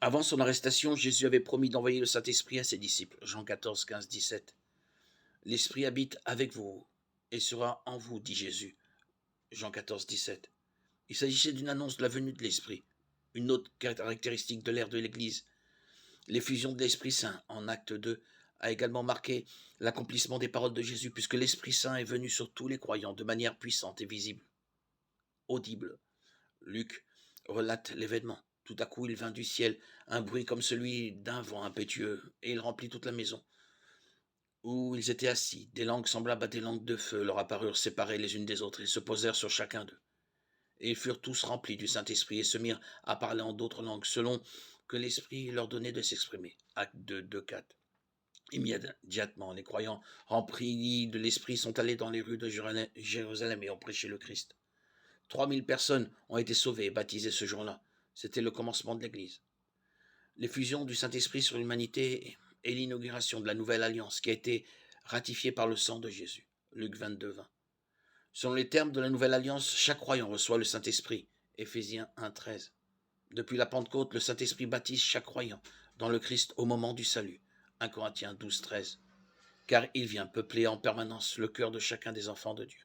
Avant son arrestation, Jésus avait promis d'envoyer le Saint-Esprit à ses disciples. Jean 14, 15, 17. L'Esprit habite avec vous et sera en vous, dit Jésus. Jean 14, 17. Il s'agissait d'une annonce de la venue de l'Esprit. Une autre caractéristique de l'ère de l'Église, l'effusion de l'Esprit Saint en acte 2, a également marqué l'accomplissement des paroles de Jésus, puisque l'Esprit Saint est venu sur tous les croyants de manière puissante et visible, audible. Luc relate l'événement. Tout à coup, il vint du ciel un bruit comme celui d'un vent impétueux, et il remplit toute la maison où ils étaient assis. Des langues semblables à des langues de feu leur apparurent séparées les unes des autres et se posèrent sur chacun d'eux. Et ils furent tous remplis du Saint-Esprit et se mirent à parler en d'autres langues, selon que l'Esprit leur donnait de s'exprimer. Acte 2, 2, 4. Immédiatement, les croyants remplis de l'Esprit sont allés dans les rues de Jérusalem et ont prêché le Christ. 3000 personnes ont été sauvées et baptisées ce jour-là. C'était le commencement de l'Église. L'effusion du Saint-Esprit sur l'humanité et l'inauguration de la nouvelle alliance qui a été ratifiée par le sang de Jésus. Luc 22, 20. Selon les termes de la nouvelle alliance, chaque croyant reçoit le Saint-Esprit. Éphésiens 1, 13. Depuis la Pentecôte, le Saint-Esprit baptise chaque croyant dans le Christ au moment du salut. 1 Corinthiens 12, 13. Car il vient peupler en permanence le cœur de chacun des enfants de Dieu.